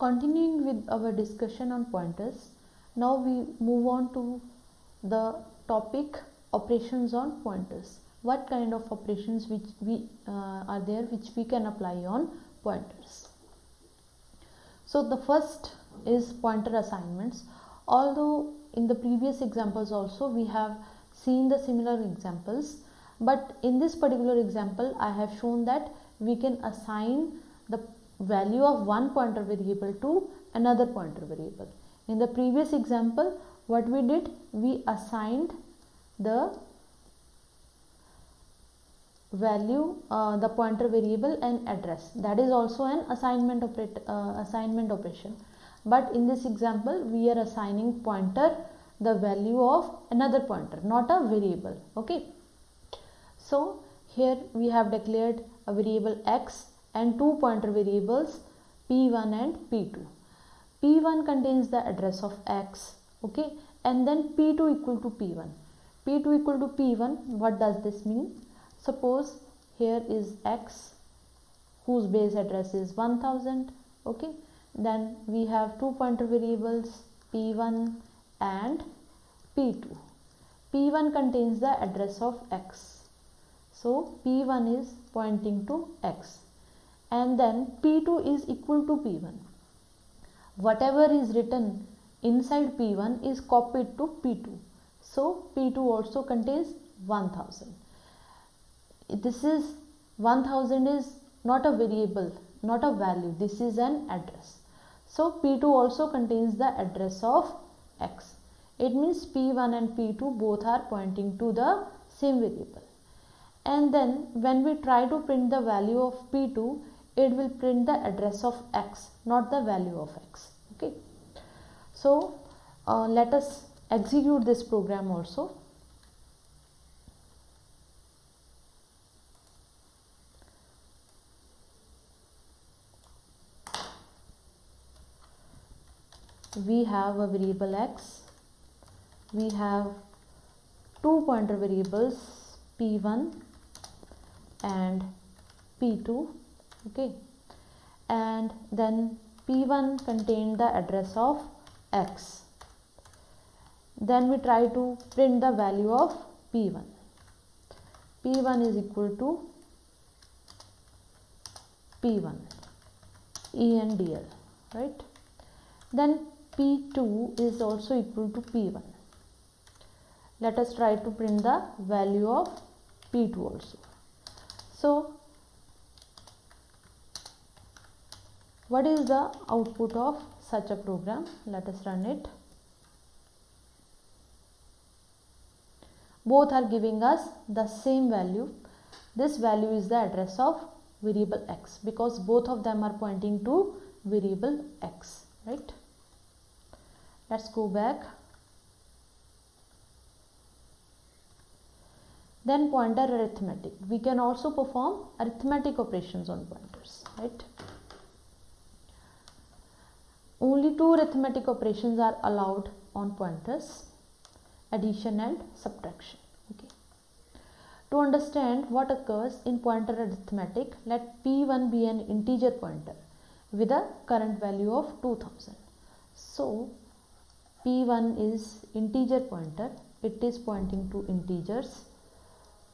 Continuing with our discussion on pointers, now we move on to the topic operations on pointers. What kind of operations which we are there which we can apply on pointers? So the first is pointer assignments. Although in the previous examples also we have seen the similar examples, but in this particular example I have shown that we can assign the value of one pointer variable to another pointer variable. In the previous example, what we did, we assigned the value, the pointer variable and address. That is also an assignment operation. But in this example, we are assigning pointer the value of another pointer, not a variable. Okay. So here we have declared a variable x and two pointer variables p1 and p2. p1 contains the address of x, okay, and then p2 equal to p1. p2 equal to p1, what does this mean? Suppose here is x whose base address is 1000, okay, then we have two pointer variables p1 and p2. p1 contains the address of x, so p1 is pointing to x, and then p2 is equal to p1. Whatever is written inside p1 is copied to p2, so p2 also contains 1000. This is 1000 is not a variable, not a value, this is an address. So p2 also contains the address of x. It means p1 and p2 both are pointing to the same variable. And then when we try to print the value of p2, it will print the address of x, not the value of x. Okay. So let us execute this program also. We have a variable x, we have two pointer variables p1 and p2, okay, and then p1 contained the address of x. Then we try to print the value of p1. p1 is equal to p1 ENDL, right? Then p2 is also equal to p1. Let us try to print the value of p2 also. So what is the output of such a program? Let us run it. Both are giving us the same value. This value is the address of variable x because both of them are pointing to variable x, right? Let's go back. Then pointer arithmetic. We can also perform arithmetic operations on pointers, right? Only two arithmetic operations are allowed on pointers, addition and subtraction. Okay. To understand what occurs in pointer arithmetic, let p1 be an integer pointer with a current value of 2000. So p1 is integer pointer, it is pointing to integers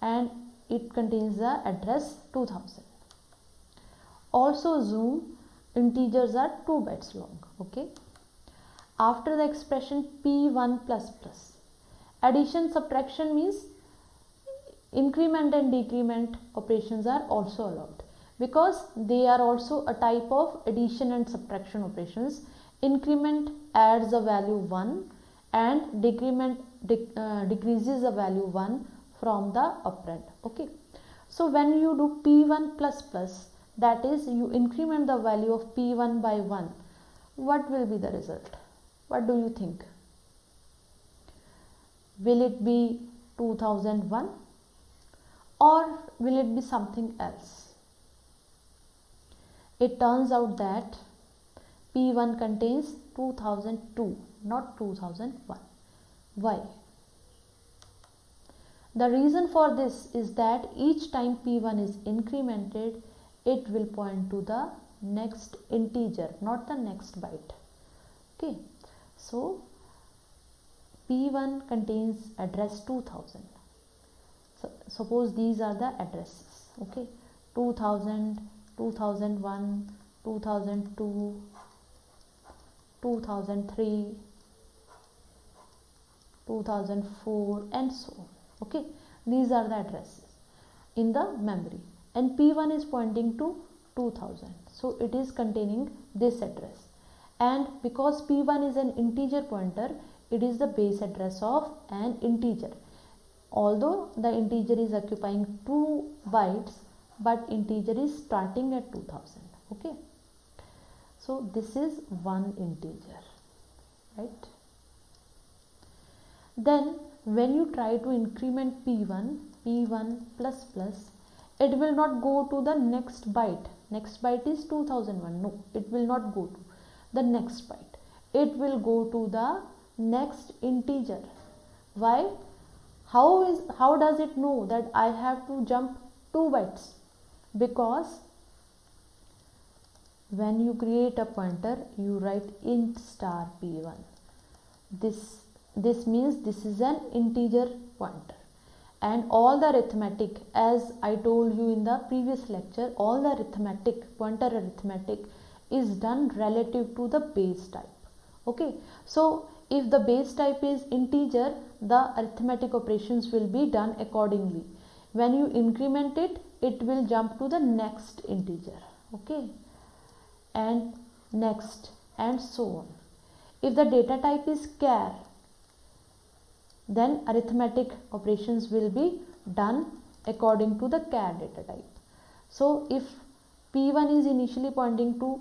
and it contains the address 2000. Also assume integers are 2 bytes long, okay. After the expression p1 plus plus, addition subtraction means increment and decrement operations are also allowed because they are also a type of addition and subtraction operations. Increment adds a value 1 and decrement decreases a value 1 from the operand, okay. So when you do p1 plus plus, that is you increment the value of p1 by 1, what will be the result? What do you think? Will it be 2001 or will it be something else? It turns out that p1 contains 2002, not 2001. Why? The reason for this is that each time p1 is incremented, it will point to the next integer, not the next byte. Okay, so P1 contains address 2000. So suppose these are the addresses. Okay, 2000, 2001, 2002, 2003, 2004 and so on. Okay, these are the addresses in the memory, and P1 is pointing to 2000, so it is containing this address. And because P1 is an integer pointer, it is the base address of an integer. Although the integer is occupying 2 bytes, but integer is starting at 2000. Okay, so this is one integer, right? Then when you try to increment P1 plus plus, it will not go to the next byte. Next byte is 2001. No, it will not go to the next byte. It will go to the next integer. Why? How does it know that I have to jump 2 bytes? Because when you create a pointer, you write int star P1. This means this is an integer pointer, and all the arithmetic, as I told you in the previous lecture, all the arithmetic, pointer arithmetic is done relative to the base type. Okay, so if the base type is integer, the arithmetic operations will be done accordingly. When you increment it, it will jump to the next integer. Okay, and next and so on. If the data type is char, then arithmetic operations will be done according to the char data type. So if P1 is initially pointing to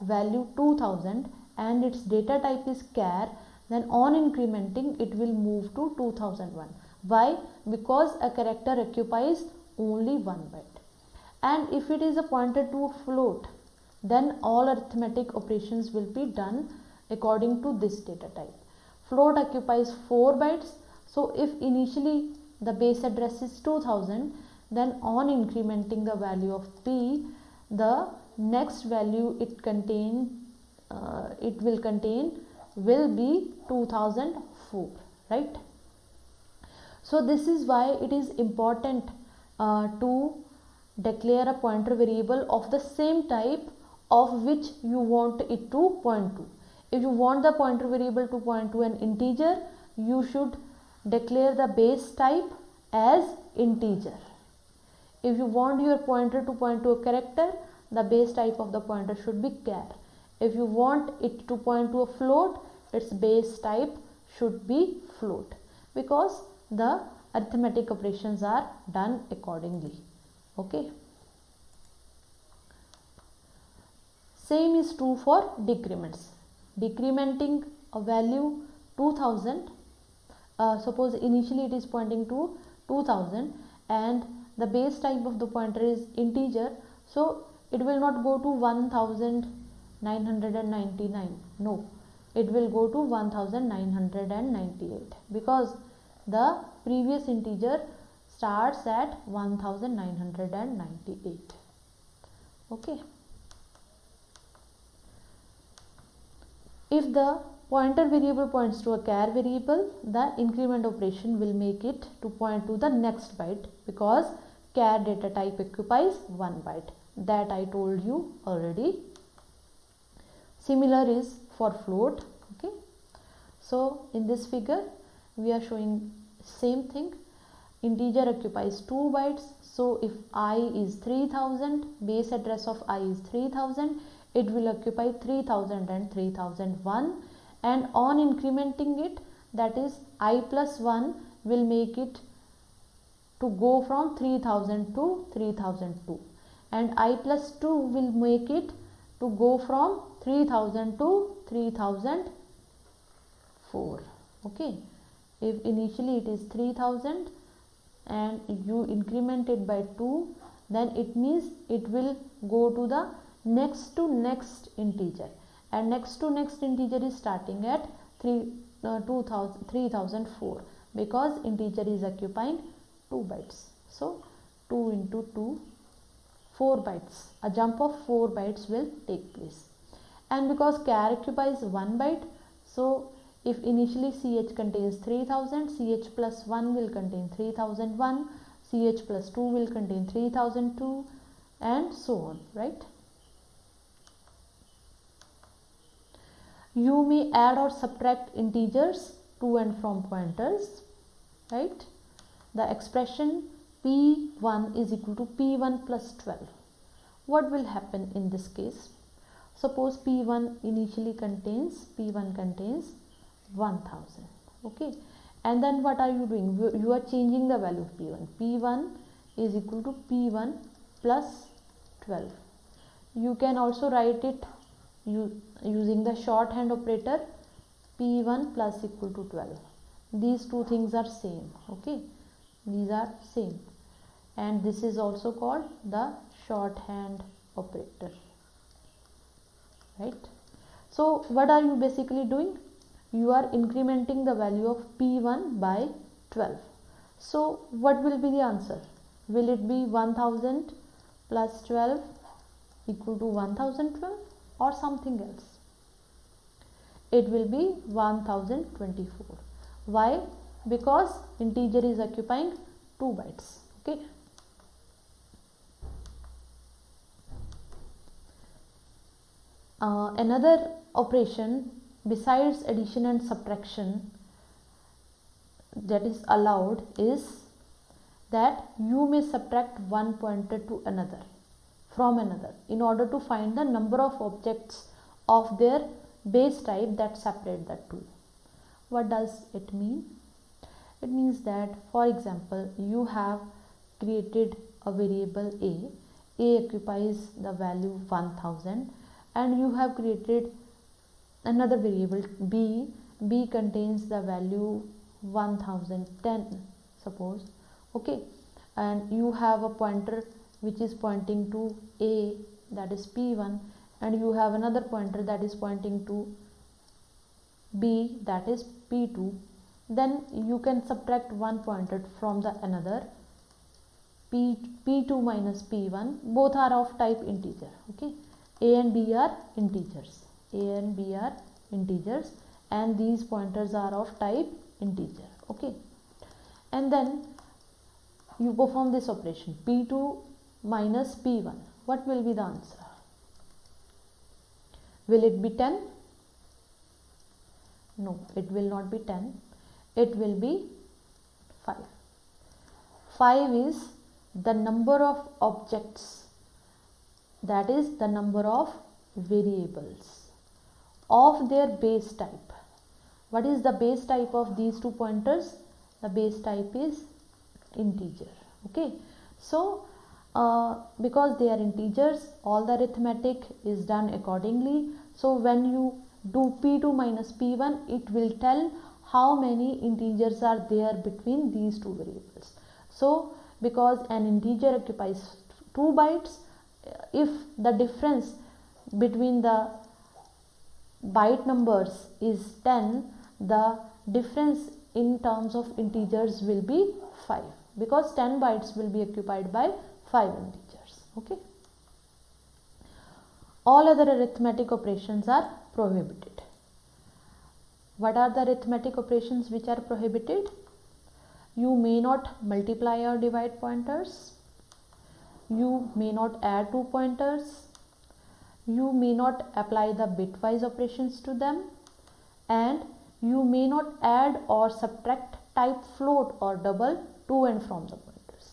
value 2000 and its data type is char, then on incrementing it will move to 2001. Why? Because a character occupies only 1 byte. And if it is a pointer to a float, then all arithmetic operations will be done according to this data type. Float occupies 4 bytes. So if initially the base address is 2000, then on incrementing the value of P, the next value it will contain will be 2004, right? So this is why it is important to declare a pointer variable of the same type of which you want it to point to. If you want the pointer variable to point to an integer, you should declare the base type as integer. If you want your pointer to point to a character, the base type of the pointer should be char. If you want it to point to a float, its base type should be float, because the arithmetic operations are done accordingly. Okay. Same is true for decrements. Decrementing a value 2000, suppose initially it is pointing to 2000 and the base type of the pointer is integer, so it will not go to 1999. No, it will go to 1998 because the previous integer starts at 1998. Okay. If the pointer variable points to a char variable, the increment operation will make it to point to the next byte, because char data type occupies 1 byte. That I told you already. Similar is for float. Okay. So in this figure we are showing same thing. Integer occupies 2 bytes. So if I is 3000, base address of I is 3000, it will occupy 3000 and 3001, and on incrementing it, that is I plus 1 will make it to go from 3000 to 3002, and I plus 2 will make it to go from 3000 to 3004. Okay, if initially it is 3000 and you increment it by 2, then it means it will go to the next to next integer, and next to next integer is starting at 3004, because integer is occupying 2 bytes. So 2 into 2, 4 bytes, a jump of 4 bytes will take place. And because char occupies 1 byte, so if initially ch contains 3000, ch plus 1 will contain 3001, ch plus 2 will contain 3002, and so on, right? You may add or subtract integers to and from pointers, right? The expression p1 is equal to p1 plus 12. What will happen in this case? Suppose p1 contains 1000, okay, and then what are you doing? You are changing the value of p1. P1 is equal to p1 plus 12. You can also write it using the shorthand operator, p1 plus equal to 12. These two things are same, okay, these are same, and this is also called the shorthand operator, right? So what are you basically doing? You are incrementing the value of p1 by 12. So what will be the answer? Will it be 1000 plus 12 equal to 1012 or something else? It will be 1024. Why? Because integer is occupying 2 bytes, okay. Another operation besides addition and subtraction that is allowed is that you may subtract one pointer to another from another in order to find the number of objects of their base type that separate the two. What does it mean? It means that, for example, you have created a variable a occupies the value 1000, and you have created another variable b contains the value 1010, suppose, okay, and you have a pointer which is pointing to a, that is p1, and you have another pointer that is pointing to b, that is p2. Then you can subtract one pointer from the another, p2 minus p1, both are of type integer, okay. A and b are integers, and these pointers are of type integer, okay. And then you perform this operation, p2 minus p1. What will be the answer? Will it be 10? No, it will not be 10. It will be 5. 5 is the number of objects, that is the number of variables of their base type. What is the base type of these two pointers? The base type is integer, okay. So because they are integers, all the arithmetic is done accordingly. So when you do p2 minus p1, it will tell how many integers are there between these two variables. So because an integer occupies 2 bytes, if the difference between the byte numbers is 10, the difference in terms of integers will be 5, because 10 bytes will be occupied by 5 integers, okay. All other arithmetic operations are prohibited. What are the arithmetic operations which are prohibited? You may not multiply or divide pointers. You may not add two pointers. You may not apply the bitwise operations to them, and you may not add or subtract type float or double to and from the pointers.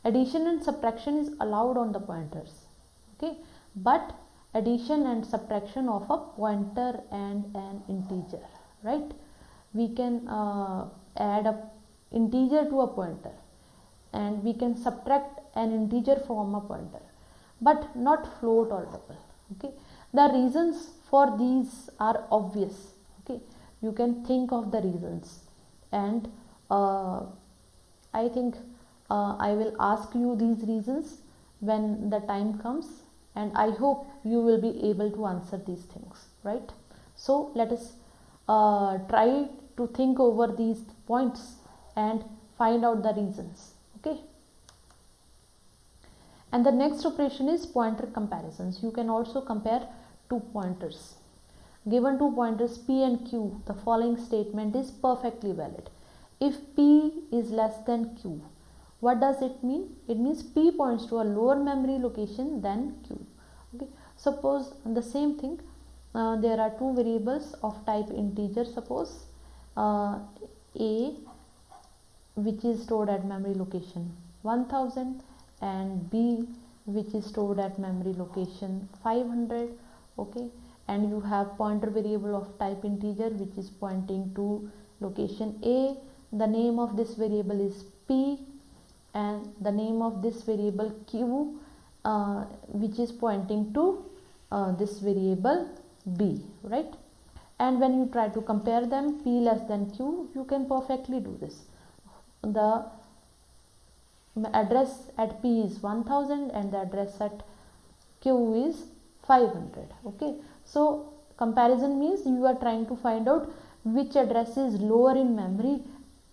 Addition and subtraction is allowed on the pointers, okay, but addition and subtraction of a pointer and an integer, right? We can add a integer to a pointer, and we can subtract an integer from a pointer, but not float or double, okay. The reasons for these are obvious, okay. You can think of the reasons, and I think I will ask you these reasons when the time comes, and I hope you will be able to answer these things, right? So let us try to think over these points and find out the reasons, okay. And the next operation is pointer comparisons. You can also compare two pointers. Given two pointers P and Q, the following statement is perfectly valid. If P is less than Q, what does it mean? It means P points to a lower memory location than Q. Okay. Suppose the same thing, there are two variables of type integer. Suppose A, which is stored at memory location 1000, and B, which is stored at memory location 500. Okay, and you have pointer variable of type integer which is pointing to location A. The name of this variable is P, and the name of this variable Q, which is pointing to this variable B, right? And when you try to compare them, P less than Q, you can perfectly do this. The address at P is 1000 and the address at Q is 500. Okay, so comparison means you are trying to find out which address is lower in memory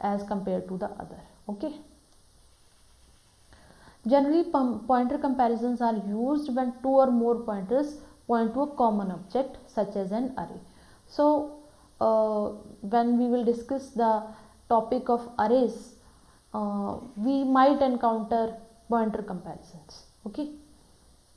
as compared to the other. Okay, generally pointer comparisons are used when two or more pointers point to a common object such as an array. So when we will discuss the topic of arrays, we might encounter pointer comparisons. Okay.